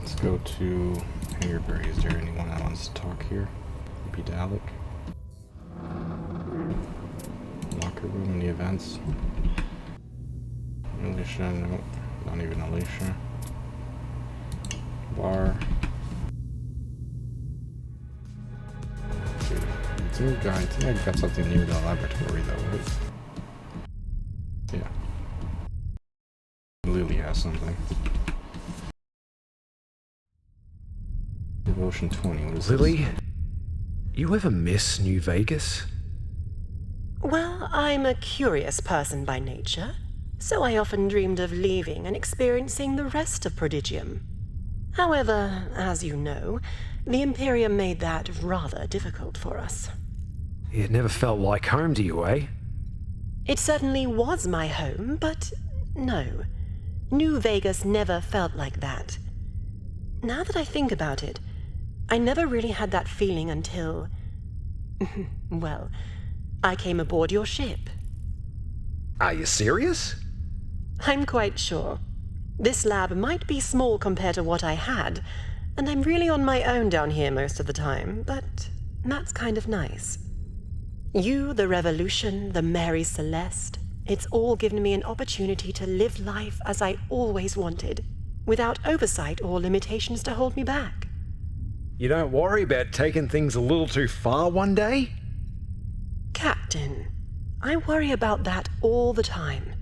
Let's go to Hagerbury. Is there anyone that wants to talk here? Maybe Dalek? Locker room in the events. Alicia, nope. Not even Alicia. Bar. Okay. It's a new guy. I think I got something new in the laboratory though, right? Yeah. Lily has something. Devotion 20. What is Lily, this? you ever miss New Vegas? Well, I'm a curious person by nature, so I often dreamed of leaving and experiencing the rest of Prodigium. However, as you know, the Imperium made that rather difficult for us. It never felt like home to you, eh? It certainly was my home, but no. New Vegas never felt like that. Now that I think about it, I never really had that feeling until... well, I came aboard your ship. Are you serious? I'm quite sure. This lab might be small compared to what I had, and I'm really on my own down here most of the time, but that's kind of nice. You, the Revolution, the Mary Celeste, it's all given me an opportunity to live life as I always wanted, without oversight or limitations to hold me back. You don't worry about taking things a little too far one day? Captain, I worry about that all the time.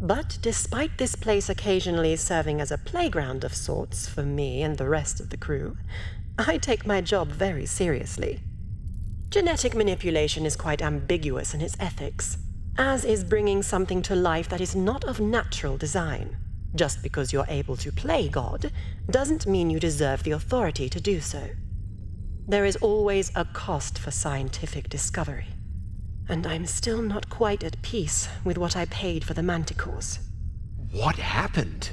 But despite this place occasionally serving as a playground of sorts for me and the rest of the crew, I take my job very seriously. Genetic manipulation is quite ambiguous in its ethics, as is bringing something to life that is not of natural design. Just because you're able to play God doesn't mean you deserve the authority to do so. There is always a cost for scientific discovery. And I'm still not quite at peace with what I paid for the manticores. What happened?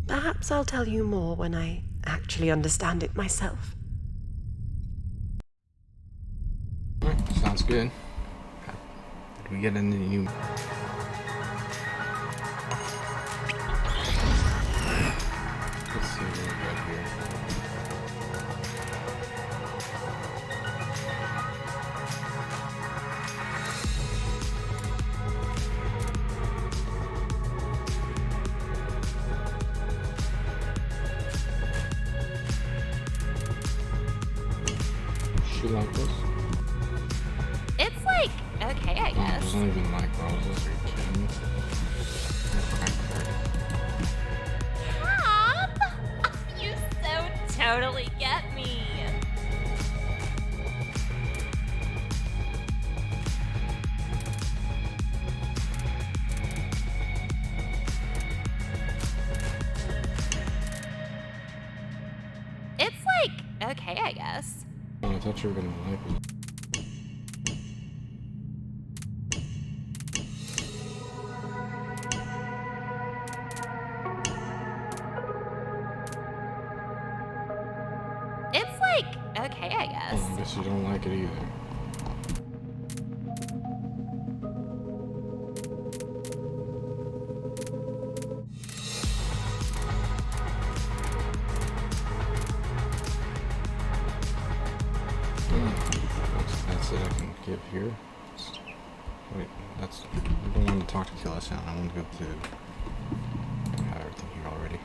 Perhaps I'll tell you more when I actually understand it myself. Alright, sounds good. Did we get any new... Let's see what we got here. She like this? It's like, okay, I Oh, guess. doesn't even like roses. Are you kidding me? Cap! You so totally get me. It's like, okay, I guess. Oh, I thought you were gonna like it. It's like, okay, I guess. Oh, I guess you don't like it either. That's it I can give here. Wait, that's... I don't want to talk to Kill Us Sound. I want to go to... I have everything here already.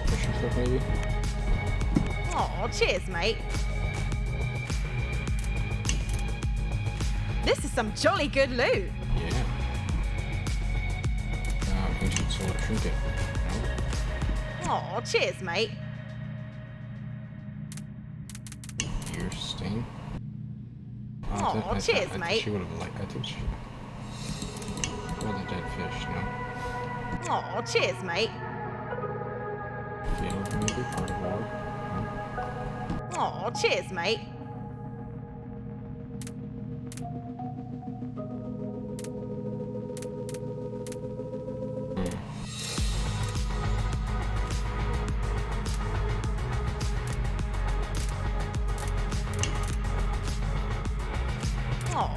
Pushing stuff maybe? Aw, cheers, mate. This is some jolly good loot. Yeah. Ancient solar trinket. No. Aw, cheers, mate. Ear stain. Aw, cheers, mate. She would have liked. I think she. Well, the dead fish. No. Aw, cheers, mate. Field maybe part of war. Aw, cheers, mate.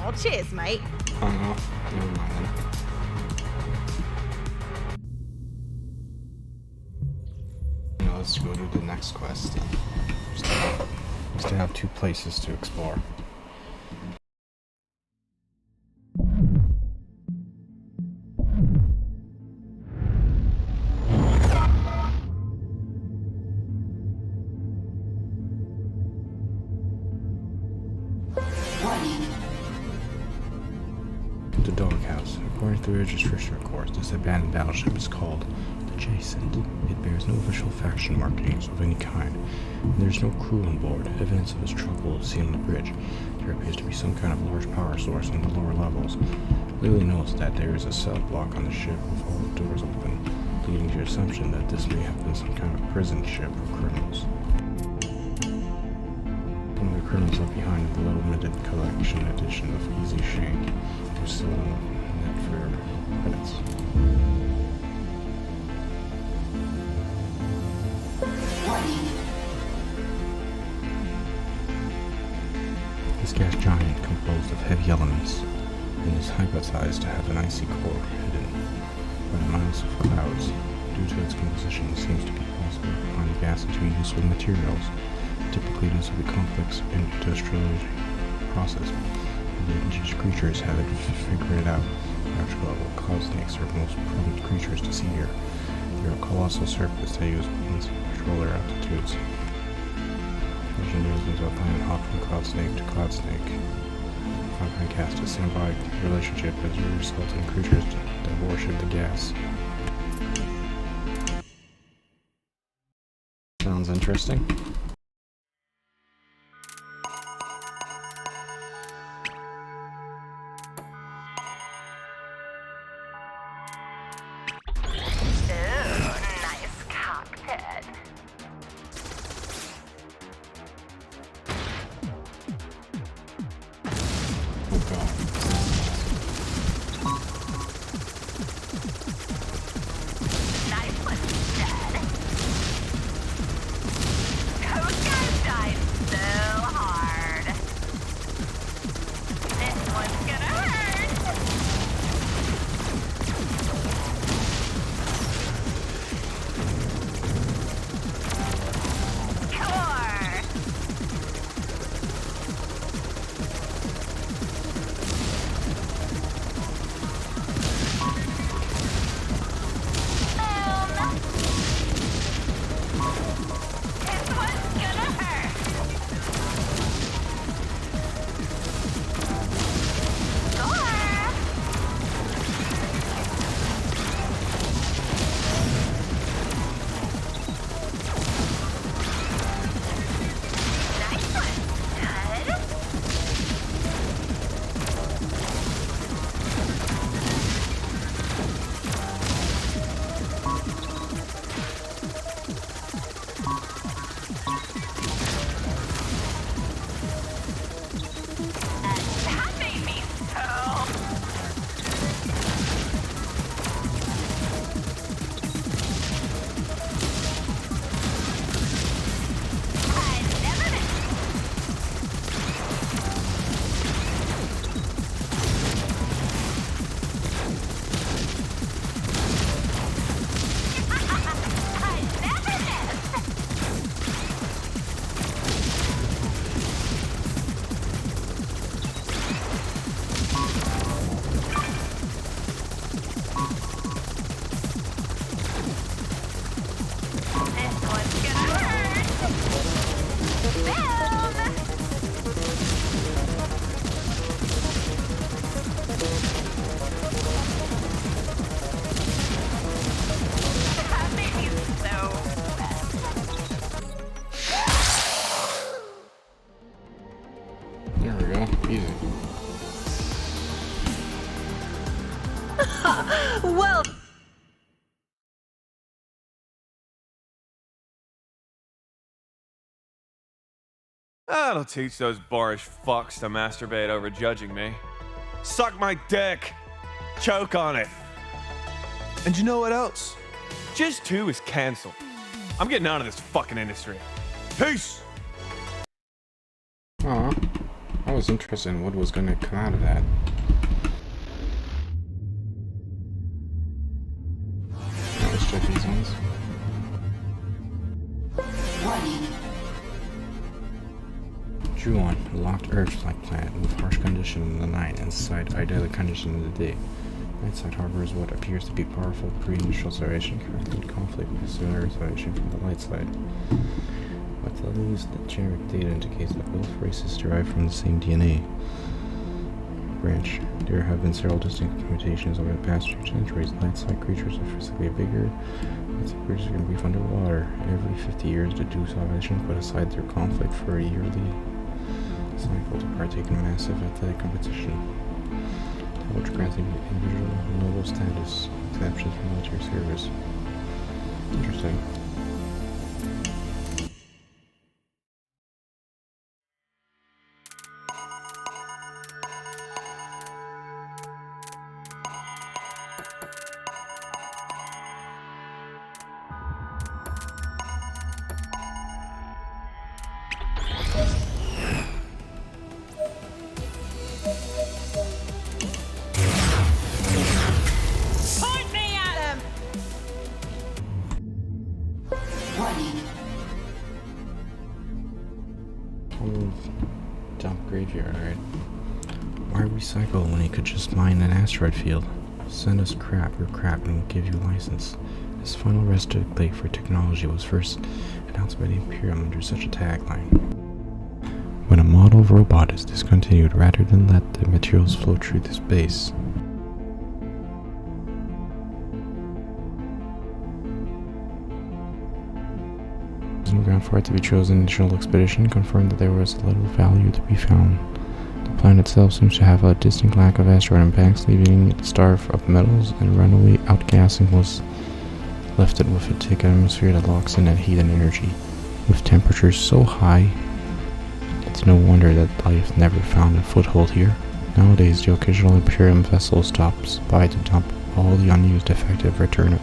Oh, cheers, mate. Oh no, never mind then. Now let's go to the next quest then. Just to have two places to explore. The Doghouse. According to the registration records, this abandoned battleship is called the Jason. It bears no official faction markings of any kind, and there is no crew on board. Evidence of a struggle is seen on the bridge. There appears to be some kind of large power source on the lower levels. Lily notes that there is a cell block on the ship with all the doors open, leading to the assumption that this may have been some kind of prison ship for criminals. One of the criminals left behind the limited collection edition of Easy Shank. We're still on net for credits. This gas giant, composed of heavy elements, and is hypothesized to have an icy core hidden by miles of clouds. Due to its composition, it seems to be possible to combine the gas into useful materials. Typically, this will be complex industrial process. The indigenous creatures have it figured out. Natural level cloud snakes are the most prone creatures to see here. They are colossal serpents that use wings to control their altitudes. Engineers use a planet hop from cloud snake to cloud snake. Fungi cast a symbiotic relationship as a result in creatures that worship the gas. Sounds interesting. Well, That'll teach those boorish fucks to masturbate over judging me. Suck my dick. Choke on it. And you know what else? Jizz 2 is canceled. I'm getting out of this fucking industry. Peace! Aw, I was interested in what was going to come out of that. Now let's check these ones. Juon, a locked Earth-like planet with harsh conditions in the night and slight idyllic conditions in the day. Nightside harbors what appears to be powerful pre-initial civilization currently in conflict with similar civilization from the light side. But at least the generic data indicates that both races derive from the same DNA branch. There have been several distinct mutations over the past few centuries. Light-side creatures are physically bigger. Light-side creatures can breathe underwater. Every 50 years, the two civilizations put aside their conflict for a yearly cycle to partake in massive athletic competition, which grants individual noble status, exemptions from military service. Interesting. Point me at him! Dump graveyard, alright. Why recycle when you could just mine an asteroid field? Send us crap and we'll give you a license. This final rest lake for technology was first announced by the Imperium under such a tagline. When a model of robot is discontinued rather than let the materials flow through the space. Ground for it to be chosen, initial expedition confirmed that there was little value to be found. The planet itself seems to have a distinct lack of asteroid impacts, leaving it starved of metals, and runaway outgassing was left it with a thick atmosphere that locks in that heat and energy. With temperatures so high, it's no wonder that life never found a foothold here. Nowadays, the occasional Imperium vessel stops by to dump all the unused, defective, return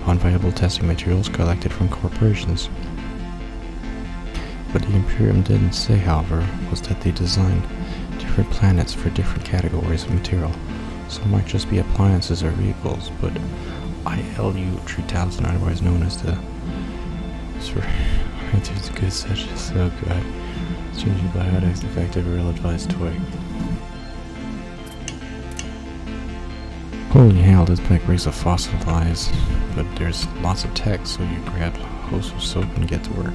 unviable testing materials collected from corporations. What the Imperium didn't say, however, was that they designed different planets for different categories of material. Some might just be appliances or vehicles, but ILU 3000, otherwise known as the... It's good, such as so good. Changing biotics, defective, or ill-advised toy. Holy hell, this big race of fossilized, but there's lots of tech, so you grab a hose of soap and get to work.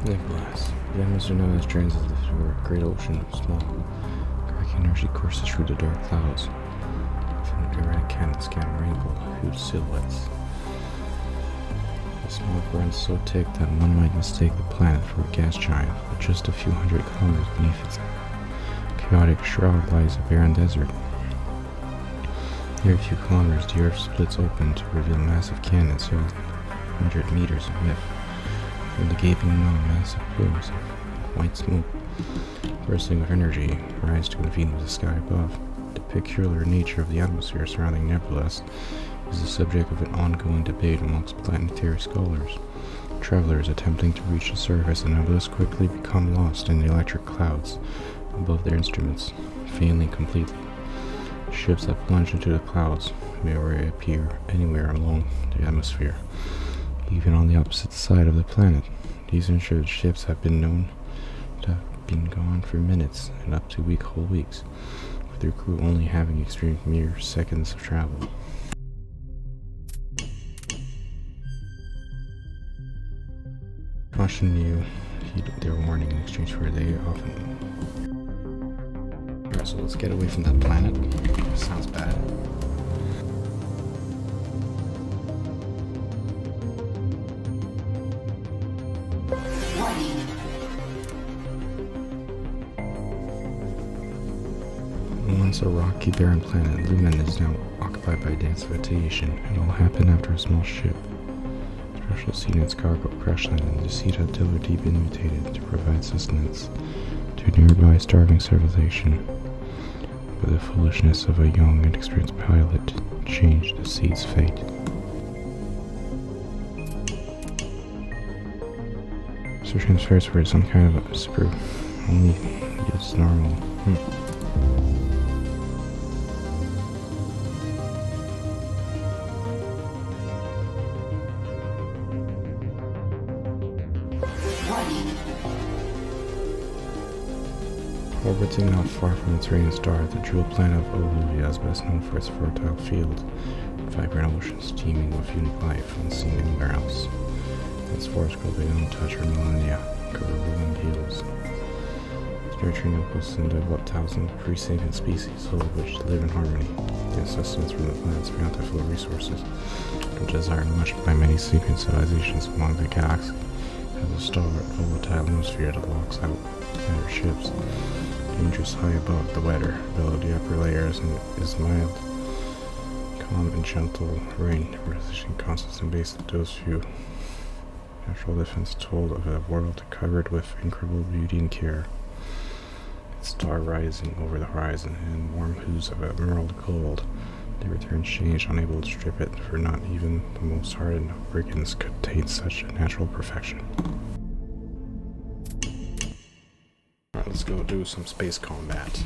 Nevertheless, the atmosphere known as transit through a great ocean of small, cracking energy courses through the dark clouds. From the erratic cannon scan rainbow-hued silhouettes. The smoke runs so thick that one might mistake the planet for a gas giant, but just a few hundred kilometers beneath its chaotic shroud lies a barren desert. Every few kilometers, the earth splits open to reveal massive canyons several 100 meters in width. From the gaping mouth, massive plumes of white smoke, bursting with energy, rise to convene with the sky above. The peculiar nature of the atmosphere surrounding nebulas is the subject of an ongoing debate amongst planetary scholars. Travelers attempting to reach the surface of nebulas quickly become lost in the electric clouds above their instruments, failing completely. Ships that plunge into the clouds may reappear anywhere along the atmosphere, even on the opposite side of the planet. These insured ships have been known to have been gone for minutes and up to whole weeks, with their crew only having experienced mere seconds of travel. Caution you, heed their warning in exchange for a day off. Alright, so let's get away from that planet. Sounds bad. Once a rocky, barren planet, Lumen is now occupied by dense vegetation. It all happened after a small ship, special seed in its cargo, crash landed in the seed until they're deeply mutated to provide sustenance to a nearby starving civilization. But the foolishness of a young and experienced pilot changed the seed's fate. So transfers for some kind of a super, only it's normal. Orbiting not far from its radiant star, the jewel planet of Oluvia is best known for its fertile field, vibrant oceans teeming with unique life unseen anywhere else. Its forests grow big and untouched for millennia, cover rolling hills. Its nurturing outposts and developed thousands of pre-sapient species, all of which live in harmony. The sustenance from the planet's bountiful resources, which desired much by many sapient civilizations along the galaxy, has a star volatile atmosphere that locks out other ships. Dangerous high above the weather, below the upper layers, and is mild, calm and gentle rain, resisting constant base of those few. Natural defense told of a world covered with incredible beauty and care. Its star rising over the horizon in warm hues of emerald gold. The return change, unable to strip it, for not even the most hardened of brigands could attain such a natural perfection. Alright, let's go do some space combat.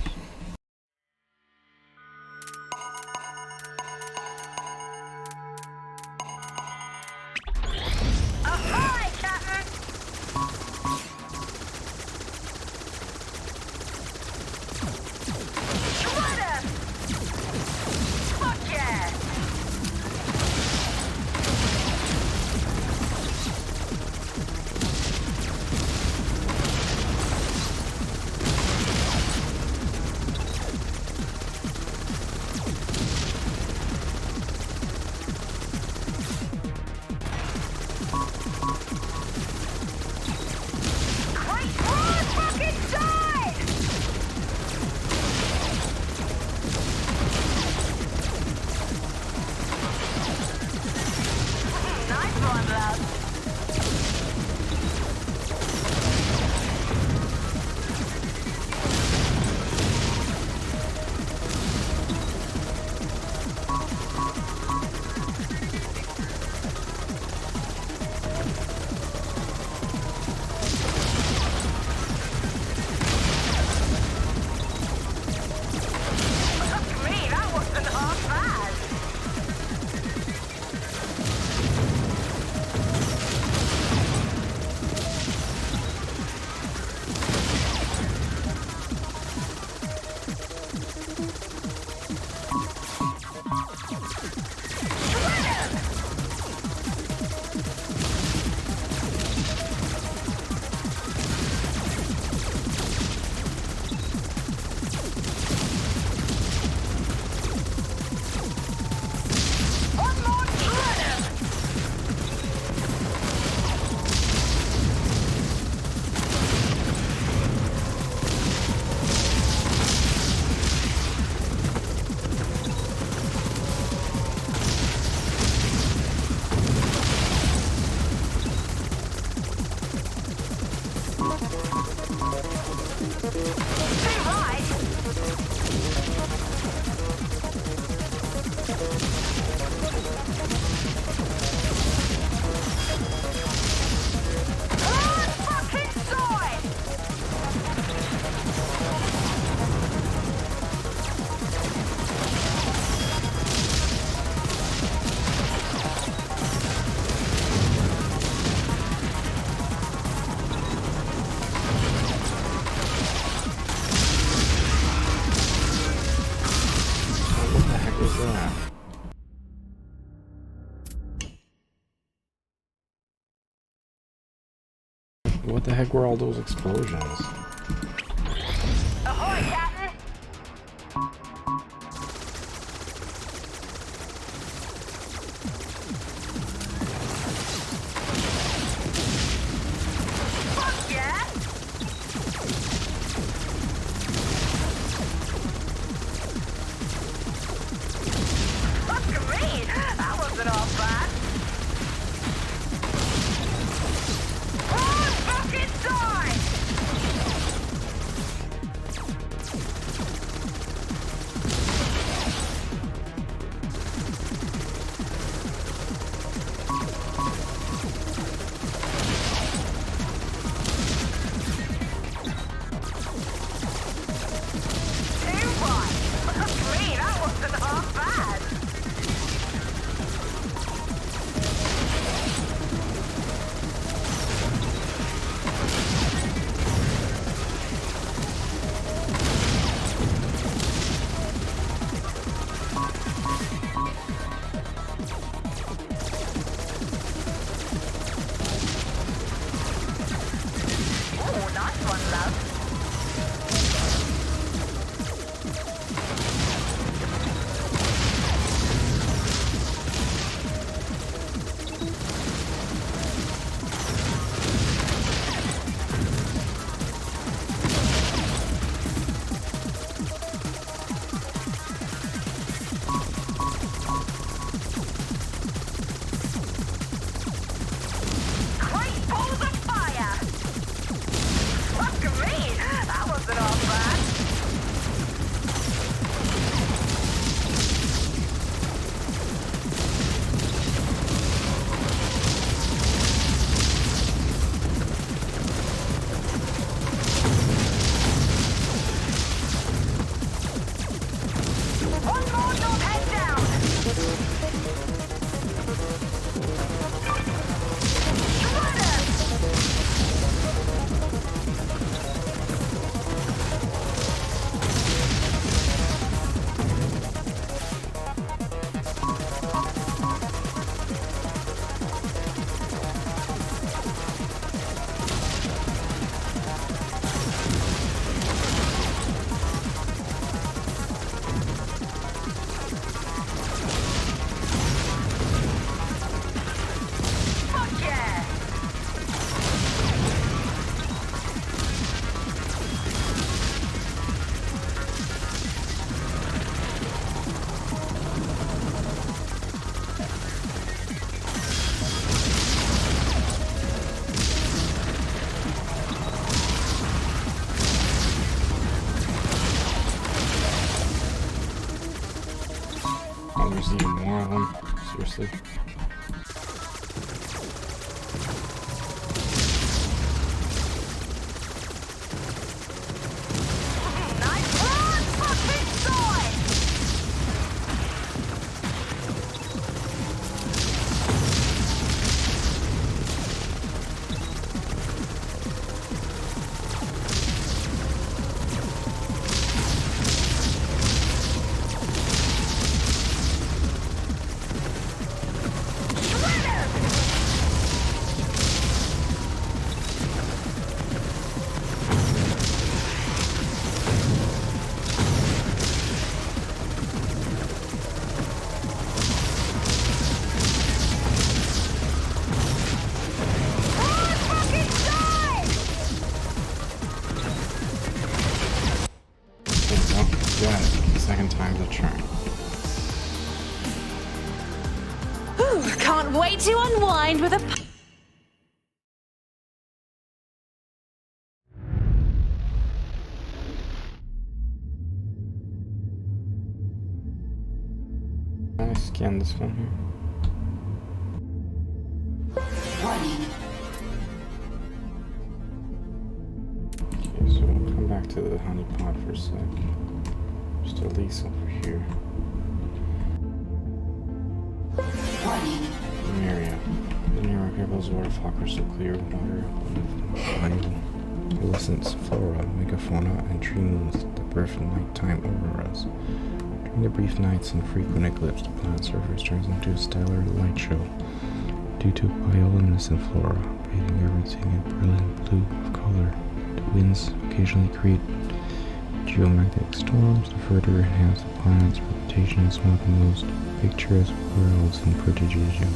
What the heck were all those explosions? Ahoy, Captain! Fuck yeah! There's even more of them. Seriously. Second time's a charm. Can't wait to unwind with a. Can I scan this one here? Okay, so we'll come back to the honey pot for a sec. Just a lease over here. Area. The near ripples or fog crystal clear water of luminescence, flora, megafauna, and tree moons that birth in nighttime auroras. During the brief nights and frequent eclipse, the planet surface turns into a stellar light show due to bioluminescent flora, bathing everything in brilliant blue of color. The winds occasionally create geomagnetic storms to further enhance the planet's reputation as one of the most picturesque worlds in Protegia.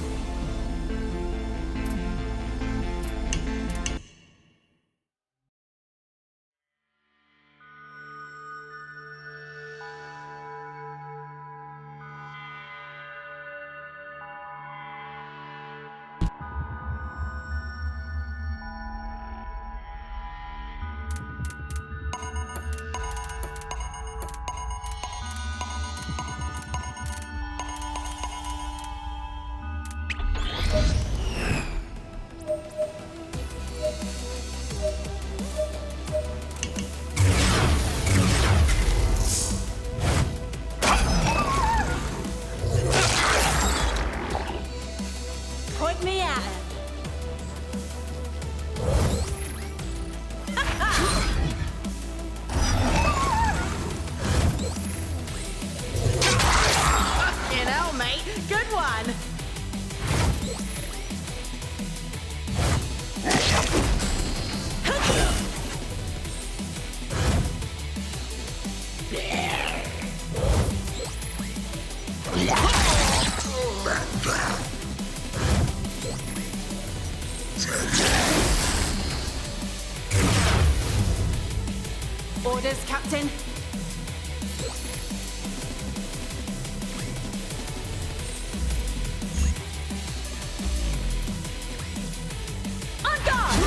Point me at him. You know, mate. Good one. Orders, Captain. On guard!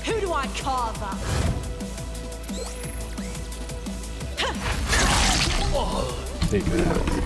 Who do I carve up? Take that.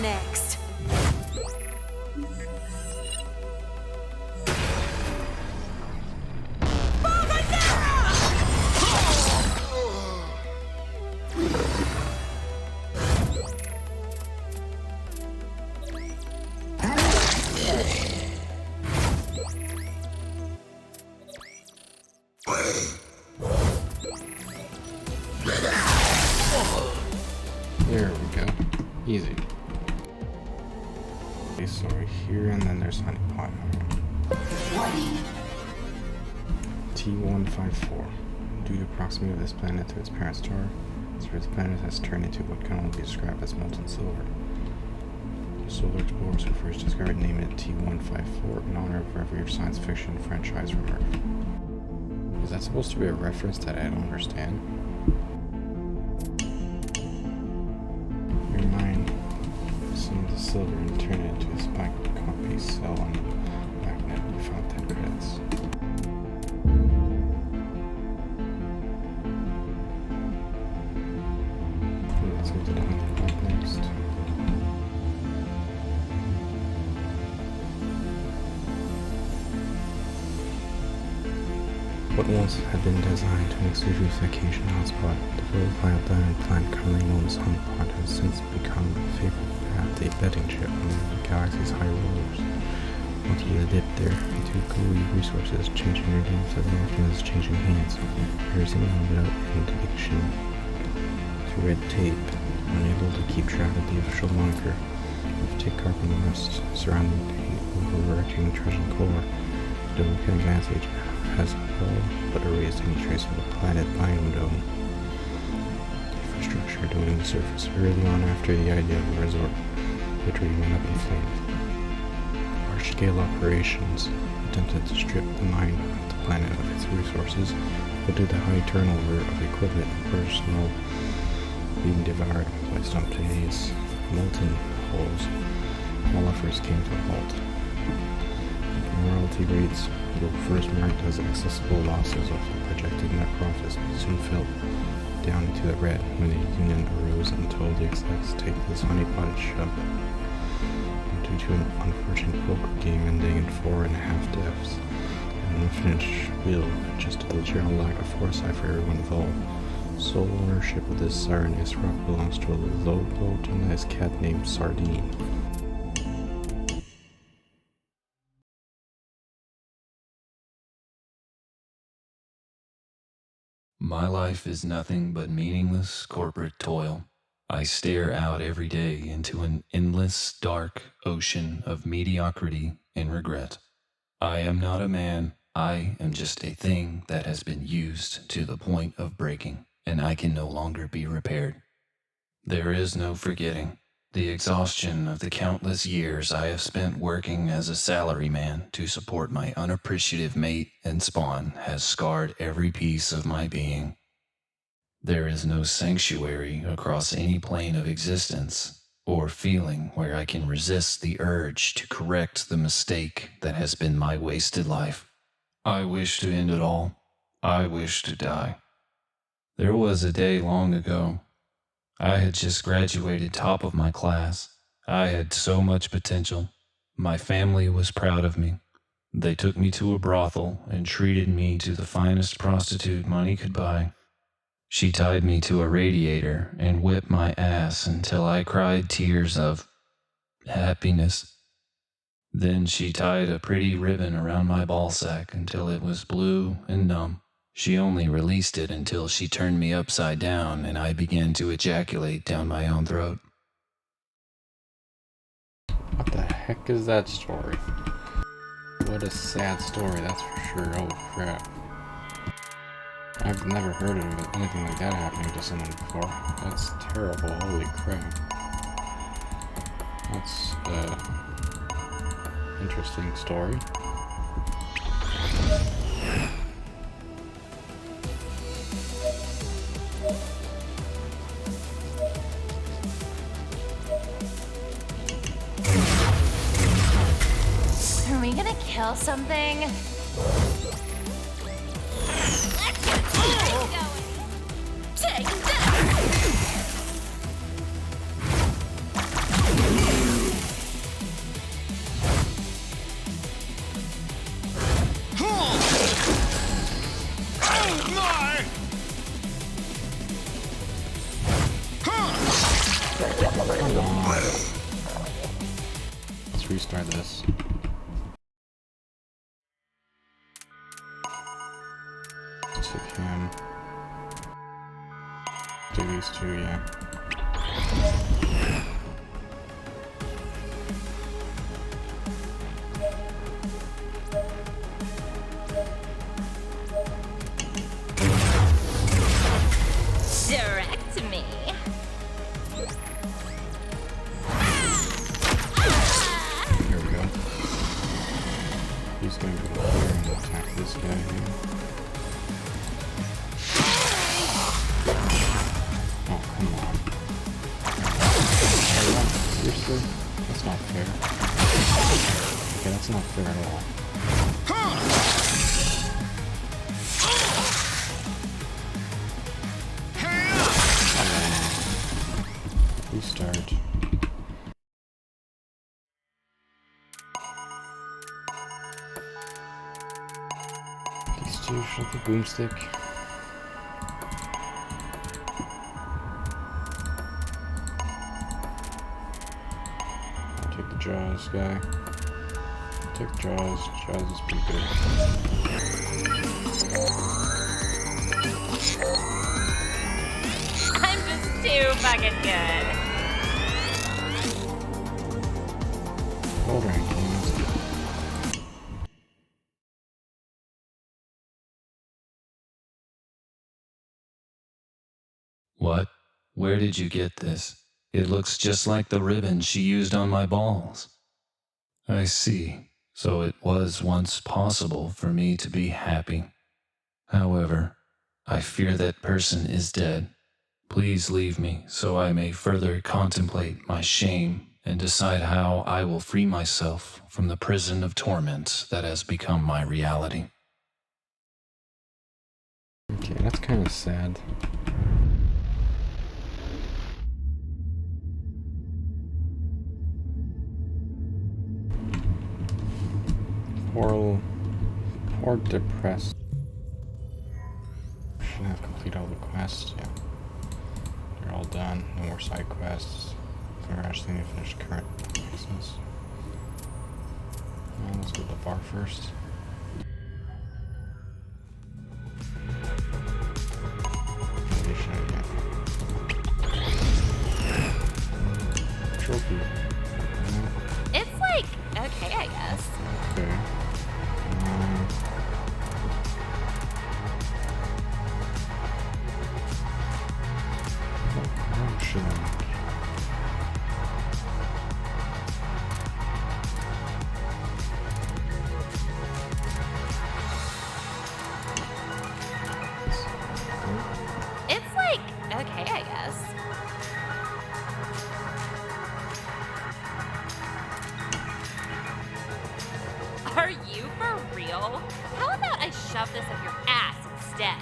next? There we go. Easy. Okay, so we're here, and then there's honeypot. T154. Due to proximity of this planet to its parent star, this planet has turned into what can only be described as molten silver. The Solar Explorers who first discovered named it T154 in honor of a revered science fiction franchise from Earth. Is that supposed to be a reference that I don't understand? Your mind assumed the silver and turned it into a spiked copy cell on the magnet. You found 10 credits. Let's go to the honeypot next. What once had been designed to an exclusive vacation hotspot, the versatile diamond plant commonly known as honeypot has since become a favorite betting chip among the galaxy's high rollers. Once you did a dip there into gooey resources, changing your names as often as changing hands, piercing without addiction to red tape, unable to keep track of the official moniker of Tick Carbon West surrounding the overarching treasure core. The Duplicative Advantage has all but erased any trace of the planet biome dome infrastructure doing the surface early on after the idea of the resort literally went up in flames. Large-scale operations attempted to strip the mine of the planet of its resources, but due to the high turnover of equipment and personnel being devoured by spontaneous molten holes, all efforts came to a halt. Royalty rates were first marked as accessible losses of the projected net profits, but soon fell down into the red when the union arose and told the execs to take this honeypot shove. Due to an unfortunate poker game ending in 4.5 deaths, and an unfinished wheel, just to the general lack of foresight for everyone involved, sole ownership of this Sirenist rock belongs to a low to nice cat named Sardine. My life is nothing but meaningless corporate toil. I stare out every day into an endless, dark ocean of mediocrity and regret. I am not a man. I am just a thing that has been used to the point of breaking, and I can no longer be repaired. There is no forgetting. The exhaustion of the countless years I have spent working as a salaryman to support my unappreciative mate and spawn has scarred every piece of my being. There is no sanctuary across any plane of existence or feeling where I can resist the urge to correct the mistake that has been my wasted life. I wish to end it all. I wish to die. There was a day long ago. I had just graduated top of my class. I had so much potential. My family was proud of me. They took me to a brothel and treated me to the finest prostitute money could buy. She tied me to a radiator and whipped my ass until I cried tears of happiness. Then she tied a pretty ribbon around my ballsack until it was blue and numb. She only released it until she turned me upside down and I began to ejaculate down my own throat. What the heck is that story? What a sad story, that's for sure. Oh crap. I've never heard of anything like that happening to someone before. That's terrible, holy crap. That's interesting story. Are we gonna kill something? Let's get going! Take that! restart this. Just with him. Do these two, yeah. Direct me. Here we go. He's going to go here and attack this guy here. Oh, come on. Seriously? That's not fair. Okay, that's not fair at all. Restart. These two shot the boomstick. I'll take the Jaws guy. Take the Jaws. Jaws is pretty good. I'm just too fucking good. Gold ranking. What? Where did you get this? It looks just like the ribbon she used on my balls. I see. So it was once possible for me to be happy. However, I fear that person is dead. Please leave me so I may further contemplate my shame and decide how I will free myself from the prison of torment that has become my reality. Okay, that's kind of sad. Poor depressed. Should have completed all the quests, yeah. They're all done. No more side quests. So we're actually gonna finish current business. Let's go to the bar first. Trophy. It's like, okay, I guess. Okay. Ocean. It's like, okay, I guess. Are you for real? How about I shove this up your ass instead?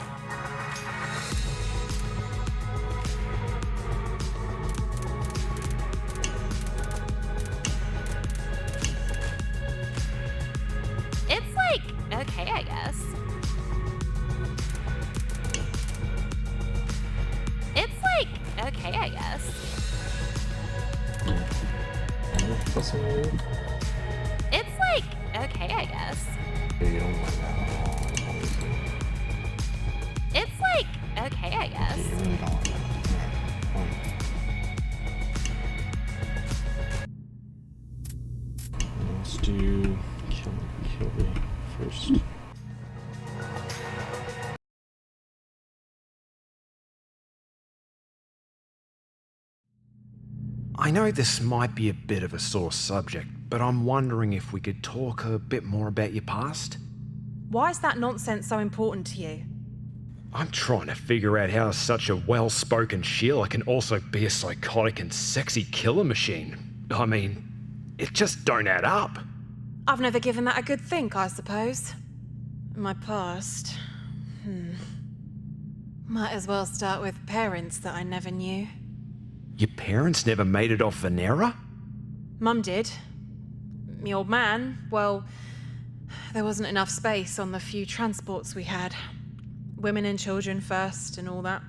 It's like, okay, I guess. It's like, okay, I guess. It's like, okay, I guess. You don't want that. It's like, okay, I guess. You really don't want that. Let's do kill me first. I know this might be a bit of a sore subject, but I'm wondering if we could talk a bit more about your past? Why is that nonsense so important to you? I'm trying to figure out how such a well-spoken Sheila can also be a psychotic and sexy killer machine. I mean, it just don't add up. I've never given that a good think, I suppose. My past. Might as well start with parents that I never knew. Your parents never made it off Venera? Mum did. Me old man, well, there wasn't enough space on the few transports we had. Women and children first and all that.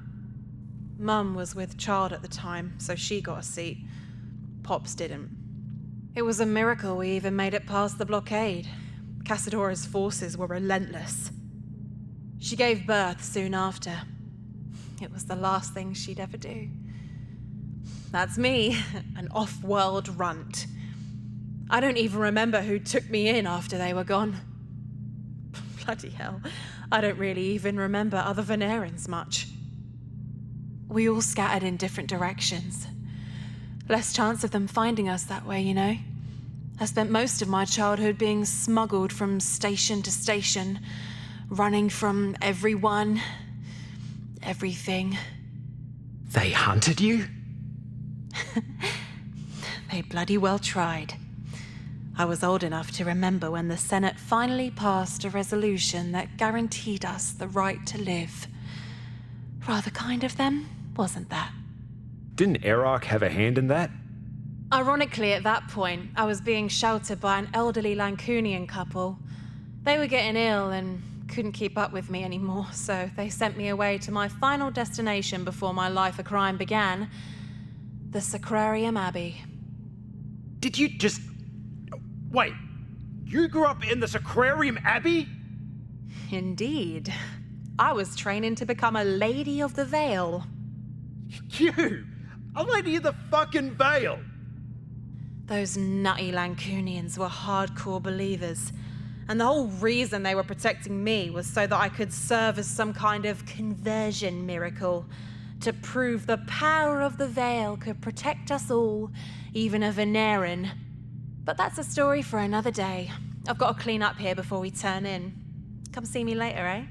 Mum was with child at the time, so she got a seat. Pops didn't. It was a miracle we even made it past the blockade. Cassadora's forces were relentless. She gave birth soon after. It was the last thing she'd ever do. That's me, an off-world runt. I don't even remember who took me in after they were gone. Bloody hell, I don't really even remember other Venerans much. We all scattered in different directions. Less chance of them finding us that way, you know? I spent most of my childhood being smuggled from station to station, running from everyone, everything. They hunted you? They bloody well tried. I was old enough to remember when the Senate finally passed a resolution that guaranteed us the right to live. Rather kind of them, wasn't that? Didn't Erarch have a hand in that? Ironically, at that point, I was being sheltered by an elderly Lancunian couple. They were getting ill and couldn't keep up with me anymore, so they sent me away to my final destination before my life of crime began, the Sacrarium Abbey. Did you just... Wait, you grew up in the Sacrarium Abbey? Indeed. I was training to become a Lady of the Veil. You? A Lady of the fucking Veil? Those nutty Lancunians were hardcore believers, and the whole reason they were protecting me was so that I could serve as some kind of conversion miracle, to prove the power of the Veil could protect us all, even a Veneran. But that's a story for another day. I've got to clean up here before we turn in. Come see me later, eh?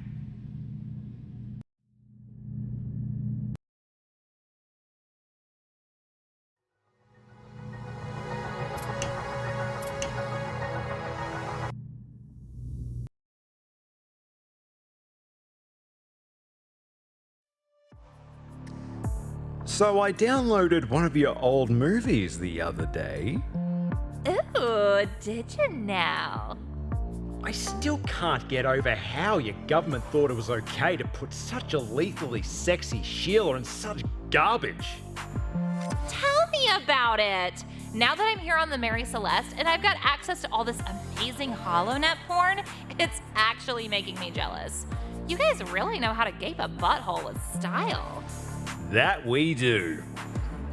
So I downloaded one of your old movies the other day. Ooh, did you now? I still can't get over how your government thought it was okay to put such a lethally sexy Sheila in such garbage. Tell me about it! Now that I'm here on the Mary Celeste and I've got access to all this amazing HoloNet porn, it's actually making me jealous. You guys really know how to gape a butthole with style. That we do.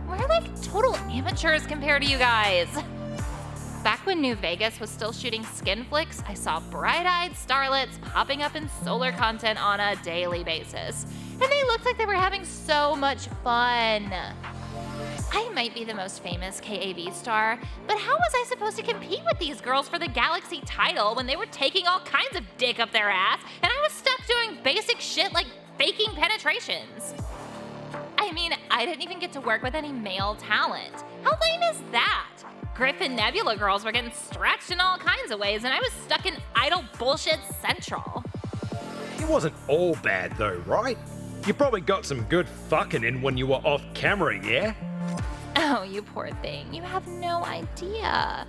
We're like total amateurs compared to you guys. Back when New Vegas was still shooting skin flicks, I saw bright-eyed starlets popping up in solar content on a daily basis. And they looked like they were having so much fun. I might be the most famous KAV star, but how was I supposed to compete with these girls for the Galaxy title when they were taking all kinds of dick up their ass and I was stuck doing basic shit like faking penetrations? I mean, I didn't even get to work with any male talent. How lame is that? Hydra Nebula girls were getting stretched in all kinds of ways, and I was stuck in idle bullshit central. It wasn't all bad though, right? You probably got some good fucking in when you were off camera, yeah? Oh, you poor thing. You have no idea.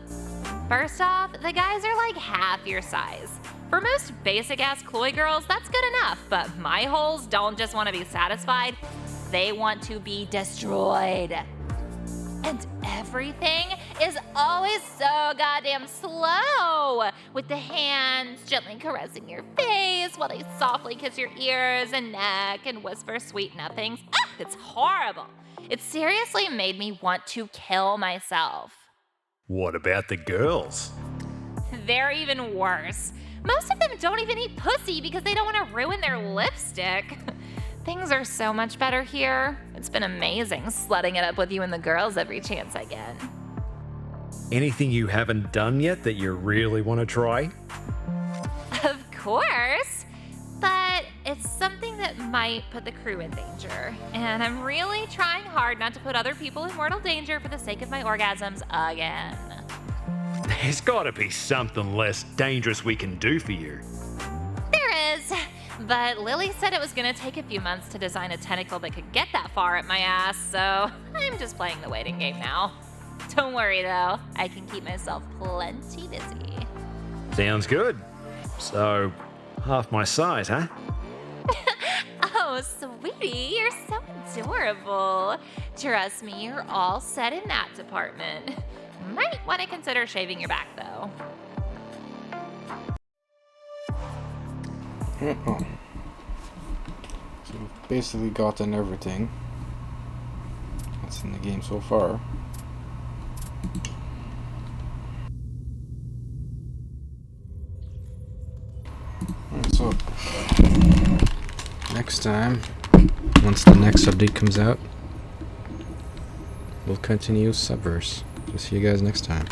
First off, the guys are like half your size. For most basic-ass Cloy girls, that's good enough, but my holes don't just want to be satisfied. They want to be destroyed. And everything is always so goddamn slow, with the hands gently caressing your face while they softly kiss your ears and neck and whisper sweet nothings. Ah, it's horrible. It seriously made me want to kill myself. What about the girls? They're even worse. Most of them don't even eat pussy because they don't want to ruin their lipstick. Things are so much better here. It's been amazing slutting it up with you and the girls every chance I get. Anything you haven't done yet that you really want to try? Of course, but it's something that might put the crew in danger. And I'm really trying hard not to put other people in mortal danger for the sake of my orgasms again. There's gotta be something less dangerous we can do for you. There is. But Lily said it was gonna take a few months to design a tentacle that could get that far up my ass, so I'm just playing the waiting game now. Don't worry though, I can keep myself plenty busy. Sounds good. So, half my size, huh? Oh, sweetie, you're so adorable. Trust me, you're all set in that department. Might want to consider shaving your back, though. Oh. So we've basically gotten everything that's in the game so far. Alright, so next time, once the next update comes out, we'll continue Subverse. We'll see you guys next time.